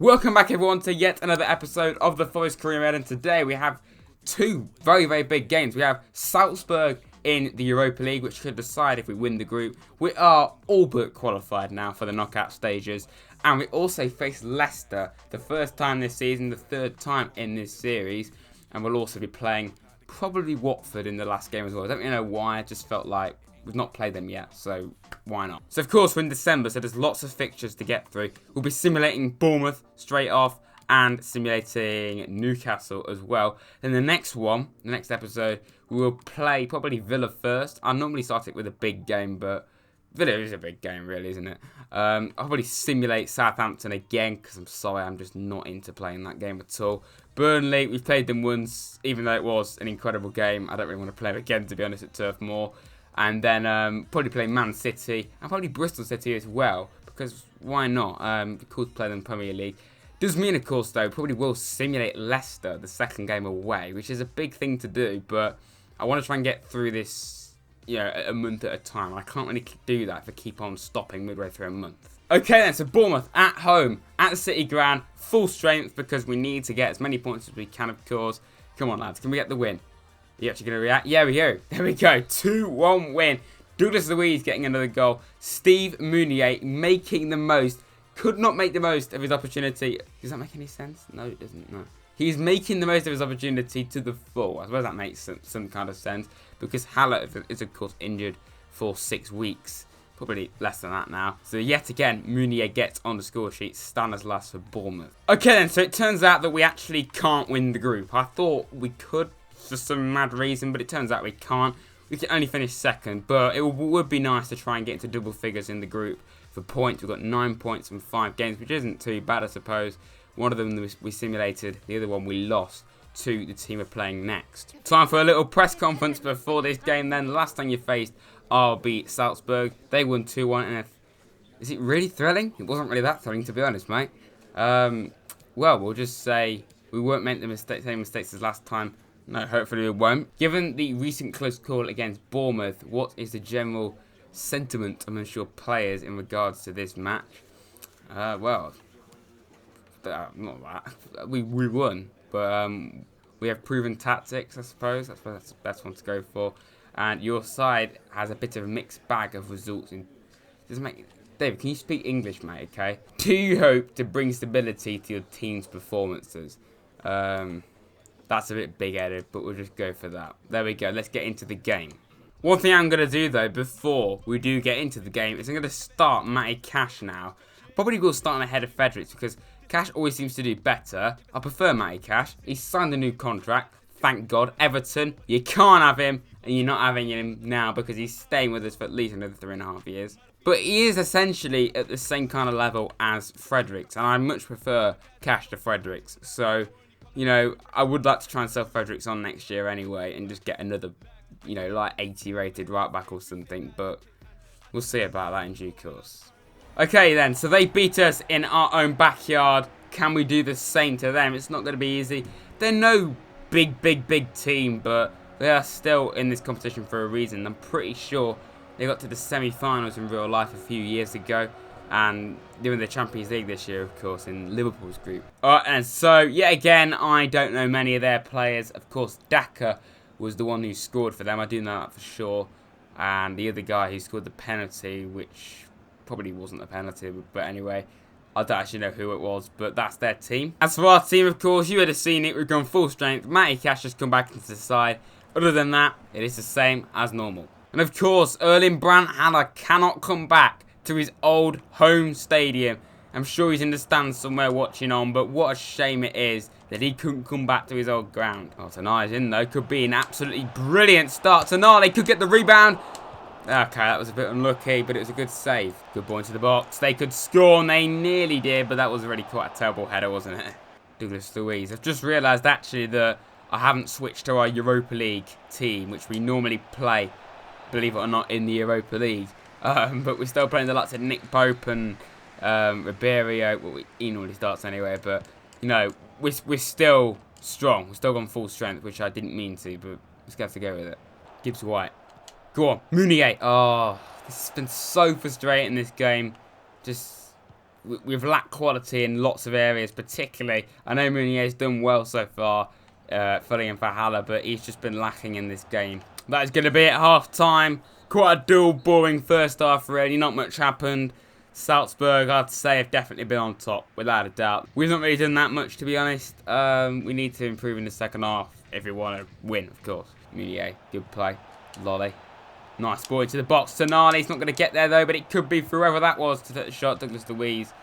Welcome back everyone to yet another episode of the Forest Career Mode, and today we have two very big games. We have Salzburg in the Europa League, which could decide if we win the group. We are all but qualified now for the knockout stages, and we also face Leicester, the first time this season, the third time in this series, and we'll also be playing probably Watford in the last game as well. I don't really know why, I just felt like we've not played them yet, so why not? So of course we're in December, so there's lots of fixtures to get through. We'll be simulating Bournemouth straight off and simulating Newcastle as well. Then the next episode, we will play probably Villa first. I normally start it with a big game, but Villa is a big game really, isn't it? I'll probably simulate Southampton again, because I'm sorry, I'm just not into playing that game at all. Burnley, we've played them once, even though it was an incredible game. I don't really want to play them again, to be honest, at Turf Moor. And then probably play Man City and probably Bristol City as well, because why not? Cool to play them in Premier League. Does mean, of course, though, probably will simulate Leicester the second game away, which is a big thing to do. But I want to try and get through this, a month at a time. I can't really do that if I keep on stopping midway through a month. Okay then, so Bournemouth at home at the City Ground, full strength because we need to get as many points as we can, of course. Come on, lads, can we get the win? Are you actually going to react? Yeah, we go. There we go. 2-1 win. Douglas Luiz getting another goal. Steve Mounier making the most. Could not make the most of his opportunity. Does that make any sense? No, it doesn't. No. He's making the most of his opportunity to the full. I suppose that makes some kind of sense. Because Haller is, of course, injured for 6 weeks. Probably less than that now. So yet again, Mounier gets on the score sheet. Stanislas for Bournemouth. Okay then, so it turns out that we actually can't win the group. I thought we could for some mad reason, but it turns out we can't. We can only finish second, but it would be nice to try and get into double figures in the group for points. We've got 9 points from 5 games, which isn't too bad, I suppose. One of them we simulated, the other one we lost to the team we're playing next. Time for a little press conference before this game then. Last time you faced RB Salzburg, they won 2-1, and is it really thrilling? It wasn't really that thrilling, to be honest, mate. Well, we'll just say we won't make the same mistakes as last time. No, hopefully we won't. Given the recent close call against Bournemouth, what is the general sentiment amongst your players in regards to this match? Well, not that. We won, but we have proven tactics, I suppose. That's the best one to go for. And your side has a bit of a mixed bag of results. David, can you speak English, mate, okay? Do you hope to bring stability to your team's performances? That's a bit big-headed, but we'll just go for that. There we go. Let's get into the game. One thing I'm going to do, though, before we do get into the game, is I'm going to start Matty Cash now. Probably will start him ahead of Fredericks, because Cash always seems to do better. I prefer Matty Cash. He's signed a new contract. Thank God. Everton, you can't have him, and you're not having him now because he's staying with us for at least another 3.5 years. But he is essentially at the same kind of level as Fredericks, and I much prefer Cash to Fredericks. So, I would like to try and sell Fredericks on next year anyway and just get another, like 80 rated right back or something. But we'll see about that in due course. Okay then, so they beat us in our own backyard. Can we do the same to them? It's not going to be easy. They're no big team, but they are still in this competition for a reason. I'm pretty sure they got to the semi-finals in real life a few years ago. And they're in the Champions League this year, of course, in Liverpool's group. Alright, and so, yet again, I don't know many of their players. Of course, Daka was the one who scored for them. I do know that for sure. And the other guy who scored the penalty, which probably wasn't a penalty, but anyway, I don't actually know who it was, but that's their team. As for our team, of course, you would have seen it. We've gone full strength. Matty Cash has come back into the side. Other than that, it is the same as normal. And of course, Erling Brandt Haller cannot come back to his old home stadium. I'm sure he's in the stands somewhere watching on, but what a shame it is that he couldn't come back to his old ground. Oh, Tanai's in though. Could be an absolutely brilliant start. Tanai could get the rebound. Okay, that was a bit unlucky, but it was a good save. Good ball into the box. They could score, and they nearly did, but that was already quite a terrible header, wasn't it? Douglas Luiz. I've just realised actually that I haven't switched to our Europa League team, which we normally play, believe it or not, in the Europa League. But we're still playing the likes of Nick Pope and Ribeiro. Well, he normally starts anyway, but, we're still strong. We're still on full strength, which I didn't mean to, but let's have to go with it. Gibbs White. Go on, Mounier. Oh, this has been so frustrating, this game. Just we've lacked quality in lots of areas, particularly. I know Meunier's done well so far, filling in for Haller, but he's just been lacking in this game. That is going to be at half-time. Quite a dull, boring first half, really. Not much happened. Salzburg, I'd say, have definitely been on top, without a doubt. We've not really done that much, to be honest. We need to improve in the second half if we want to win, of course. Meunier, good play. Lolly. Nice ball into the box. Tonali's not going to get there, though, but it could be for whoever that was to take the shot. Douglas Luiz.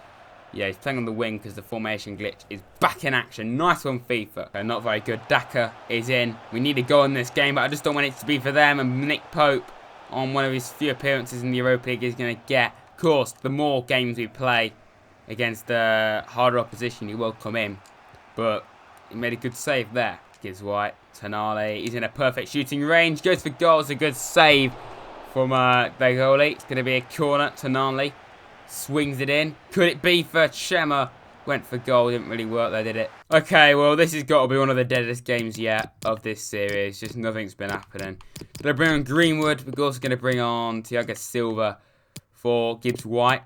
Yeah, he's playing on the wing because the formation glitch is back in action. Nice one, FIFA. Not very good. Daka is in. We need a goal in this game, but I just don't want it to be for them. And Nick Pope, on one of his few appearances in the Europa League, is going to get. Of course, the more games we play against harder opposition, he will come in. But he made a good save there. Gives White. Tonali, he's in a perfect shooting range. Goes for goal. It's a good save from the goalie. It's going to be a corner. Tonali swings it in. Could it be for Chema? Went for goal. Didn't really work there, did it? Okay, well, this has got to be one of the deadest games yet of this series. Just nothing's been happening. Going to bring on Greenwood. We're also going to bring on Thiago Silva for Gibbs White.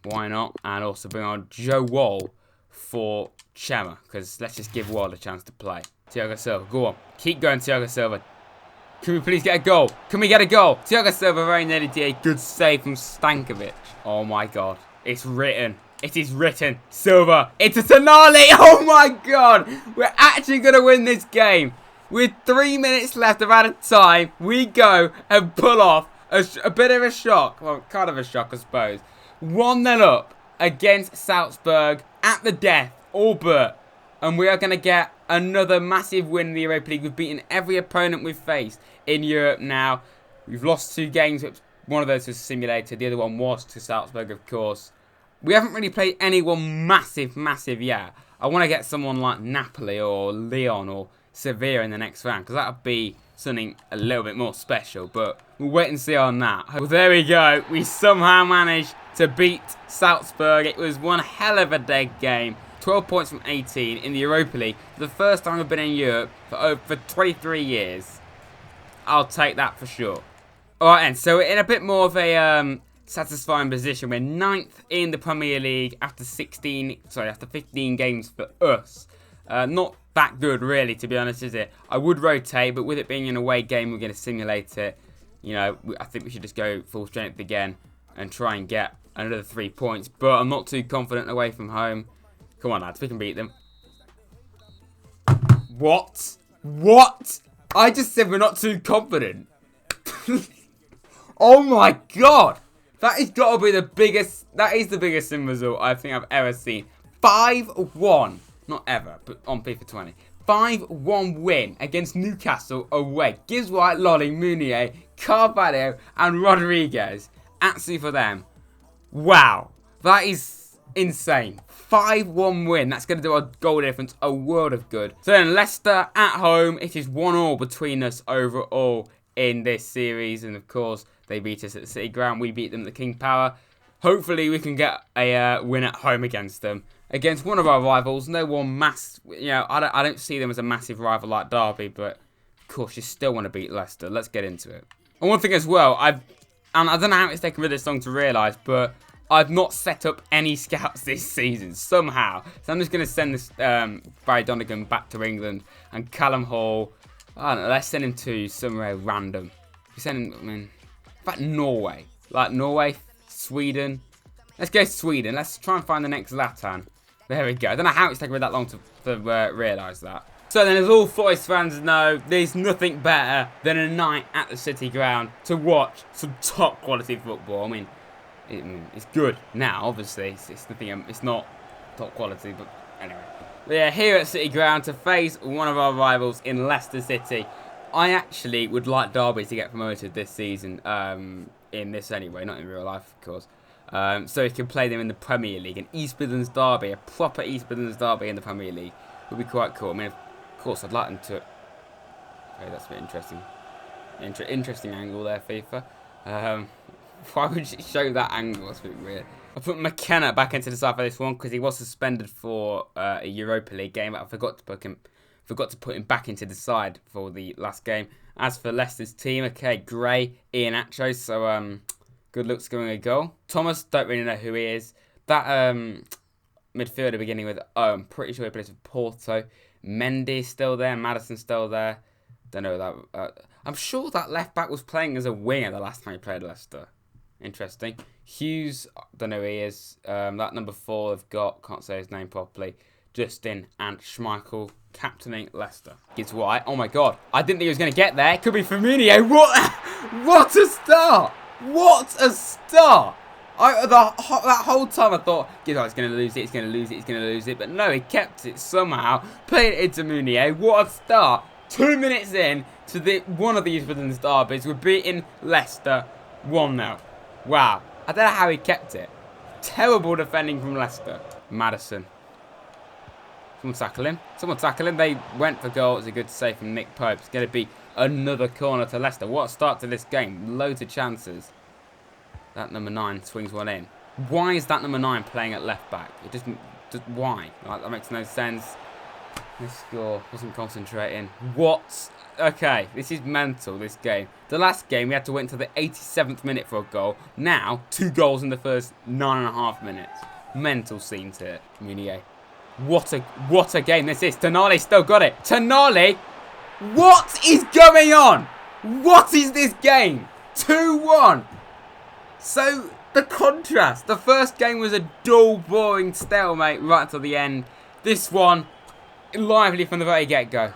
Why not? And also bring on Joe Wall for Chema. Because let's just give Wall a chance to play. Thiago Silva, go on. Keep going, Thiago Silva. Can we please get a goal? Can we get a goal? Thiago Silva very nearly did a good save from Stankovic. Oh my god. It's written. It is written. Silva into Tonali. Oh my god. We're actually going to win this game. With 3 minutes left of added time, we go and pull off a bit of a shock. Well, kind of a shock, I suppose. 1-0 up against Salzburg at the death. All but. And we are going to get another massive win in the Europa League. We've beaten every opponent we've faced in Europe now. We've lost 2 games. One of those was simulated. The other one was to Salzburg, of course. We haven't really played anyone massive yet. I want to get someone like Napoli or Lyon or Sevilla in the next round, because that would be something a little bit more special. But we'll wait and see on that. Well, there we go. We somehow managed to beat Salzburg. It was one hell of a dead game. 12 points from 18 in the Europa League. For the first time I've been in Europe for 23 years. I'll take that for sure. Alright, and so we're in a bit more of a satisfying position. We're 9th in the Premier League after 15 games for us. Not that good, really, to be honest, is it? I would rotate, but with it being an away game, we're going to simulate it. You know, I think we should just go full strength again and try and get another 3 points. But I'm not too confident away from home. Come on, lads. We can beat them. What? What? I just said we're not too confident. Oh my god. That has got to be the biggest. That is the biggest sim result I think I've ever seen. 5-1. Not ever, but on FIFA 20. 5-1 win against Newcastle away. Gibbs White, Lolly, Meunier, Carvalho, and Rodriguez. Absolutely for them. Wow. That is insane. 5-1 win. That's going to do our goal difference a world of good. So then Leicester at home. It is 1-1 between us overall in this series. And of course, they beat us at the City Ground. We beat them at the King Power. Hopefully, we can get a win at home against them. Against one of our rivals. No one I don't see them as a massive rival like Derby. But of course, you still want to beat Leicester. Let's get into it. And one thing as well, and I don't know how it's taken me this long to realise, but I've not set up any scouts this season, somehow. So I'm just going to send this Barry Donegan back to England. And Callum Hall, I don't know, let's send him to somewhere random. We send him, in fact, Norway. Like Norway, Sweden. Let's go Sweden. Let's try and find the next Zlatan. There we go. I don't know how it's taken me that long to realise that. So then, as all Forest fans know, there's nothing better than a night at the City Ground to watch some top quality football. I mean, it's good now, obviously. It's not top quality, but anyway. We're here at City Ground to face one of our rivals in Leicester City. I actually would like Derby to get promoted this season, in this anyway, not in real life, of course. So we can play them in the Premier League. An East Midlands derby, a proper East Midlands derby in the Premier League would be quite cool. I mean, of course, I'd like them to. Okay, that's a bit interesting. Interesting angle there, FIFA. Why would you show that angle? That's a bit weird. I put McKenna back into the side for this one because he was suspended for a Europa League game. But I forgot to put him back into the side for the last game. As for Leicester's team, okay, Gray, Ian Acho. So good luck scoring a goal. Thomas, don't really know who he is. That midfielder beginning with I'm pretty sure he plays for Porto. Mendy's still there. Maddison's still there. Don't know that. I'm sure that left back was playing as a winger the last time he played Leicester. Interesting. Hughes, don't know who he is. That number 4 they've got, can't say his name properly. Justin and Schmeichel captaining Leicester. Gives White. Oh my god. I didn't think he was going to get there. It could be Firmino. What a start. What a start. That whole time I thought, he's going to lose it, he's going to lose it, he's going to lose it. But no, he kept it somehow. Played it into Meunier. What a start. 2 minutes in to one of these Midlands derbies. We're beating Leicester 1-0. Wow. I don't know how he kept it. Terrible defending from Leicester. Maddison. Someone tackle him. Someone tackle him. They went for goal. It's a good save from Nick Pope. It's going to be another corner to Leicester. What a start to this game. Loads of chances. That number 9 swings one in. Why is that number 9 playing at left back? It doesn't. Why? Like, that makes no sense. This score wasn't concentrating. What? Okay, this is mental, this game. The last game, we had to wait until the 87th minute for a goal. Now, 2 goals in the first 9.5 minutes. Mental scenes here. Meunier. What a game this is. Tonali still got it. Tonali! What is going on? What is this game? 2-1. So, the contrast. The first game was a dull, boring stalemate right until the end. This one, lively from the very get-go.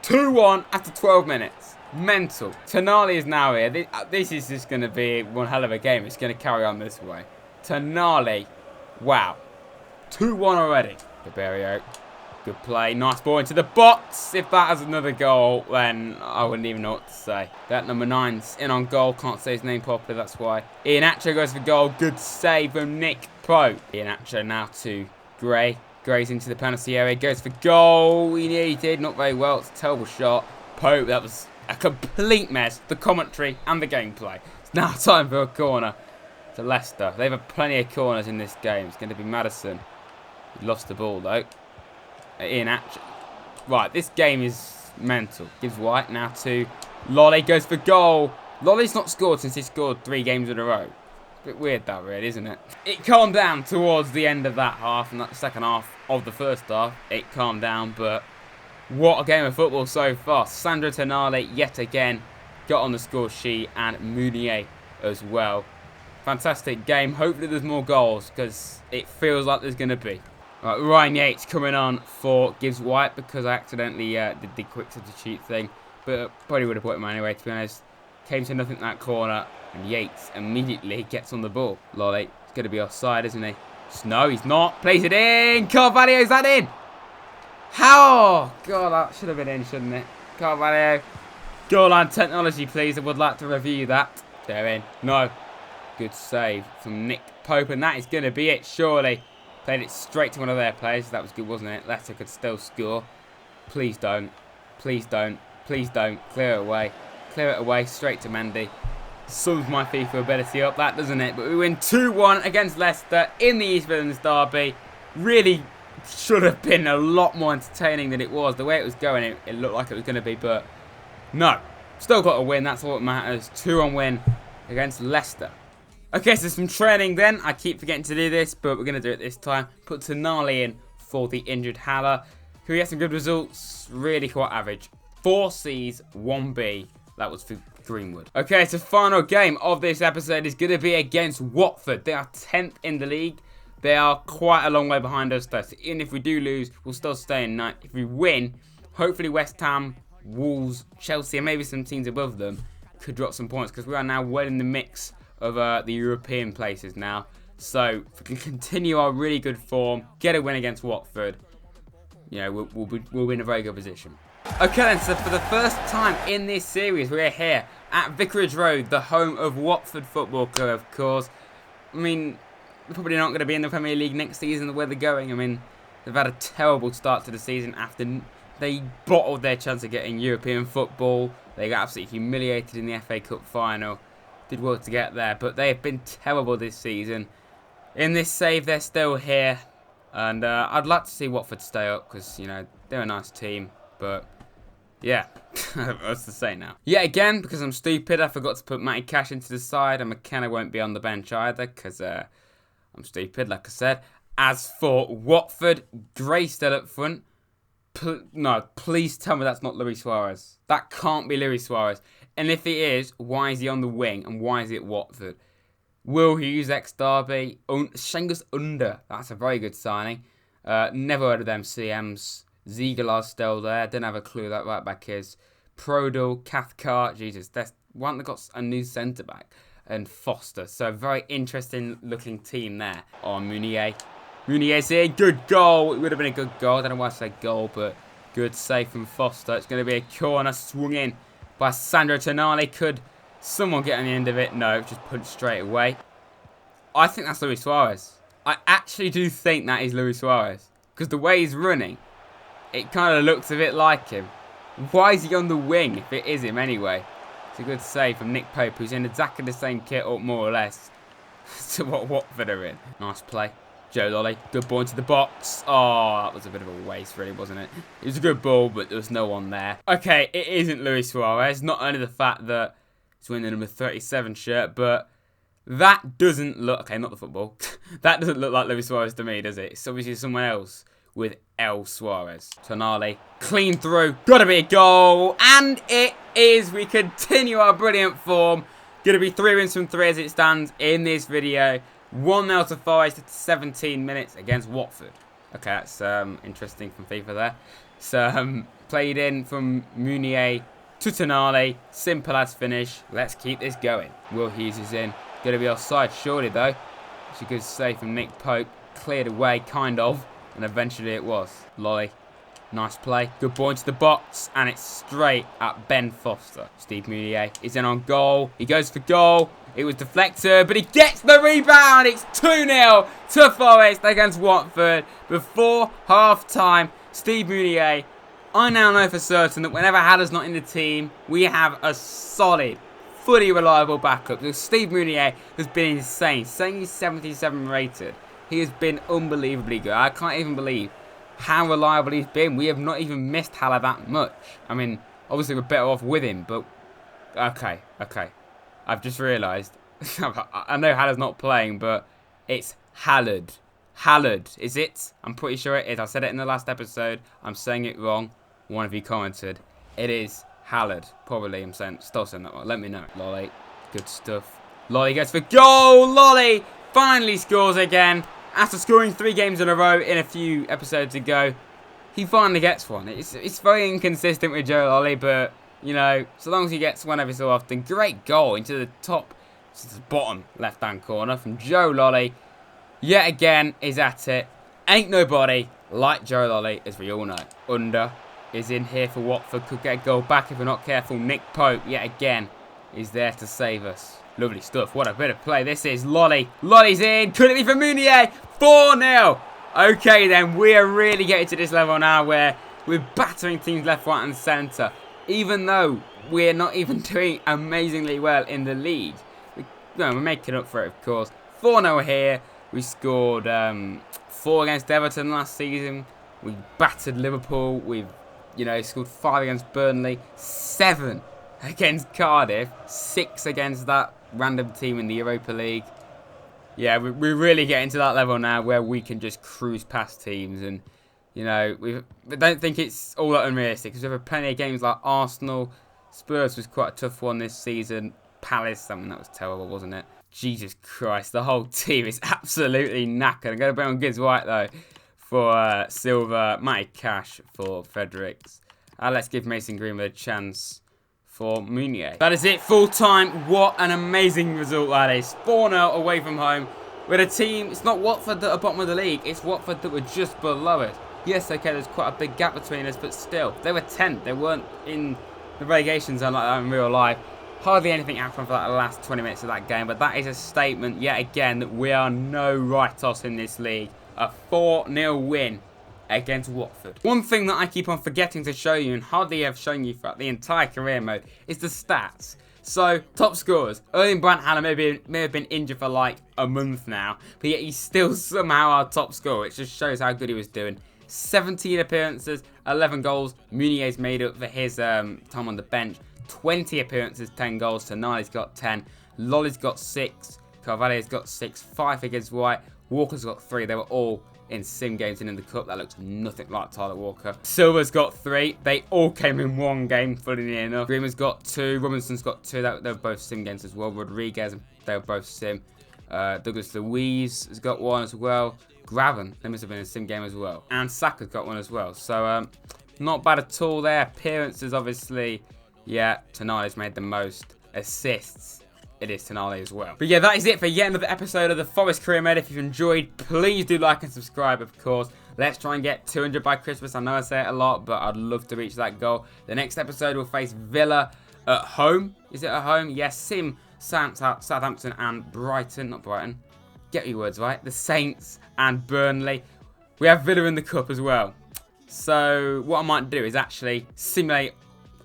2-1 after 12 minutes. Mental. Tonali is now here. This is just going to be one hell of a game. It's going to carry on this way. Tonali. Wow. 2-1 already. Ribeiro. Good play. Nice ball into the box. If that has another goal, then I wouldn't even know what to say. That number 9's in on goal. Can't say his name properly, that's why. Iheanacho goes for goal. Good save from Nick Pope. Iheanacho now to Gray. Gray's into the penalty area. Goes for goal. He nearly did. Not very well. It's a terrible shot. Pope, that was a complete mess. The commentary and the gameplay. It's now time for a corner to Leicester. They've had plenty of corners in this game. It's going to be Maddison. He lost the ball, though. Iheanacho. Right, this game is mental. Gives White now to Lolly. Goes for goal. Lolly's not scored since he scored 3 games in a row. Bit weird that, really, isn't it? It calmed down towards the end of that half, and that second half of the first half. It calmed down, but what a game of football so far. Sandro Tonali, yet again, got on the score sheet, and Meunier as well. Fantastic game. Hopefully there's more goals, because it feels like there's going to be. Right, Ryan Yates coming on for Gibbs White, because I accidentally did the quick substitute thing, but probably would have put him anyway, to be honest. Came to nothing in that corner, and Yates immediately gets on the ball. Lolly, it's going to be offside, isn't he? No, he's not. Plays it in. Carvalho's that in? How? God, that should have been in, shouldn't it? Carvalho. Goal line technology, please. I would like to review that. They're in. No. Good save from Nick Pope, and that is going to be it, surely. Played it straight to one of their players. That was good, wasn't it? Leicester could still score. Please don't. Please don't. Please don't. Clear it away. Clear it away. Straight to Mendy. Sums my FIFA ability up, that doesn't it? But we win 2-1 against Leicester in the East Midlands derby. Really should have been a lot more entertaining than it was. The way it was going, it looked like it was going to be, but no. Still got a win. That's all that matters. 2-1 win against Leicester. Okay, so some training then. I keep forgetting to do this, but we're going to do it this time. Put Tonali in for the injured Haller, who gets some good results. Really quite average. 4 C's, 1 B. That was for Greenwood. Okay, so final game of this episode is going to be against Watford. They are 10th in the league. They are quite a long way behind us, though. So even if we do lose, we'll still stay in 9th. If we win, hopefully West Ham, Wolves, Chelsea, and maybe some teams above them could drop some points, because we are now well in the mix of the European places now. So if we can continue our really good form, get a win against Watford, you know, we'll be in a very good position. Okay then, so for the first time in this series, we're here at Vicarage Road, the home of Watford Football Club, of course. I mean, they're probably not going to be in the Premier League next season, the way they're going. I mean, they've had a terrible start to the season after they bottled their chance of getting European football. They got absolutely humiliated in the FA Cup final. Did well to get there, but they have been terrible this season. In this save, they're still here. And I'd like to see Watford stay up, because, you know, they're a nice team. But yeah, what's to say now? Yet again, because I'm stupid, I forgot to put Matty Cash into the side, and McKenna won't be on the bench either, because I'm I'm stupid, like I said. As for Watford, Gray still up front. No, please tell me that's not Luis Suarez. That can't be Luis Suarez. And if it is, why is he on the wing and why is it Watford? Will Hughes, ex-Derby. Schengen's under. That's a very good signing. Never heard of them CMs. Ziegler's still there. Didn't have a clue that right back is. Prodal, Cathcart. Jesus, they got a new centre-back. And Foster. So very interesting looking team there. Oh, Meunier. Meunier's here. Good goal. It would have been a good goal. I don't know why I said goal, but good save from Foster. It's going to be a corner swung in by Sandro Tonali. Could someone get on the end of it? No, just punched straight away. I think that's Luis Suarez. I actually do think that is Luis Suarez. Because the way he's running, it kind of looks a bit like him. Why is he on the wing if it is him anyway? It's a good save from Nick Pope, who's in exactly the same kit, or more or less, to what Watford are in. Nice play. Joe Lolly, good ball into the box. Oh, that was a bit of a waste, really, wasn't it? It was a good ball, but there was no one there. Okay, it isn't Luis Suarez. Not only the fact that he's wearing the number 37 shirt, but that doesn't look... Okay, not the football. That doesn't look like Luis Suarez to me, does it? It's obviously someone else with El Suarez. Tonali, clean through. Gotta be a goal. And it is. We continue our brilliant form. Gonna be 3 wins from 3 as it stands in this video. 1-0 to Forest at 17 minutes against Watford. Okay, that's interesting from FIFA there. So, played in from Meunier to Tonali. Simple as finish. Let's keep this going. Will Hughes is in. Going to be offside, surely, though. It's a good save from Nick Pope. Cleared away, kind of. And eventually it was. Lolly. Nice play. Good ball into the box. And it's straight at Ben Foster. Steve Meunier is in on goal. He goes for goal. It was deflected, but he gets the rebound. It's 2-0 to Forest against Watford before half-time. Steve Meunier, I now know for certain that whenever Hadler's not in the team, we have a solid, fully reliable backup. So Steve Meunier has been insane. Saying he's 77 rated, he has been unbelievably good. I can't even believe how reliable he's been. We have not even missed Haller that much. I mean, obviously we're better off with him, but okay. I've just realised. I know Haller's not playing, but it's Hallard. Hallard, is it? I'm pretty sure it is. I said it in the last episode. I'm saying it wrong. One of you commented. It is Hallard. Probably I'm still saying that wrong. Let me know. Lolly, good stuff. Lolly gets for goal. Lolly finally scores again. After scoring 3 games in a row in a few episodes ago, he finally gets one. It's very inconsistent with Joe Lolly, but... You know, so long as he gets one every so often. Great goal into the top, to the bottom left-hand corner from Joe Lolly. Yet again, is at it. Ain't nobody like Joe Lolly, as we all know. Under is in here for Watford. Could get a goal back if we're not careful. Nick Pope, yet again, is there to save us. Lovely stuff. What a bit of play this is. Lolly. Lolly's in. Could it be for Meunier? 4-0. Okay, then. We are really getting to this level now where we're battering teams left, right, and centre. Even though we're not even doing amazingly well in the league. We're making up for it, of course. 4-0 here. We scored 4 against Everton last season. We battered Liverpool. We've, scored 5 against Burnley. 7 against Cardiff. 6 against that random team in the Europa League. Yeah, we're really getting to that level now where we can just cruise past teams and... I don't think it's all that unrealistic because we've had plenty of games like Arsenal. Spurs was quite a tough one this season. Palace, that was terrible, wasn't it? Jesus Christ, the whole team is absolutely knackered. I'm going to bet on Gibbs White, though, for Silva. Matty Cash for Fredericks. Let's give Mason Greenwood a chance for Meunier. That is it, full time. What an amazing result that is. 4-0 away from home. With a team, it's not Watford that are bottom of the league, it's Watford that were just below it. Yes, okay, there's quite a big gap between us, but still, they were 10th. They weren't in the relegation zone like that in real life. Hardly anything happened for that last 20 minutes of that game, but that is a statement, yet again, that we are no write-offs in this league. A 4-0 win against Watford. One thing that I keep on forgetting to show you, and hardly have shown you throughout the entire career mode, is the stats. So, top scorers. Erling Brandt Haller may have been injured for like a month now, but yet he's still somehow our top scorer, which just shows how good he was doing. 17 appearances, 11 goals. Meunier's made up for his time on the bench. 20 appearances, 10 goals. Tonali's got 10. Lolly's got 6. Carvalho's got 6. 5 against White. Walker's got 3. They were all in sim games and in the cup. That looks nothing like Tyler Walker. Silver's got 3. They all came in one game, funnily enough. Greenman's got 2. Robinson's got 2. They were both sim games as well. Rodriguez, they were both sim. Douglas Luiz has got 1 as well. Graven, they must have been in a sim game as well. And Saka's got 1 as well. So, not bad at all there. Appearances, obviously, yeah, Tonali's made the most. Assists, it is Tonali as well. But yeah, that is it for yet another episode of the Forest Career Mode. If you've enjoyed, please do like and subscribe, of course. Let's try and get 200 by Christmas. I know I say it a lot, but I'd love to reach that goal. The next episode will face Villa at home. Is it at home? Yes, Southampton and Brighton. Not Brighton. Get your words right. The Saints and Burnley. We have Villa in the cup as well. So what I might do is actually simulate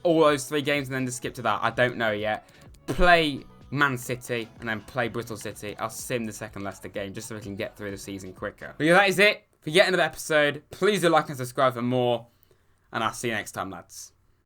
all those 3 games and then just skip to that. I don't know yet. Play Man City and then play Bristol City. I'll sim the second Leicester game just so we can get through the season quicker. But yeah, that is it for yet another episode. Please do like and subscribe for more. And I'll see you next time, lads.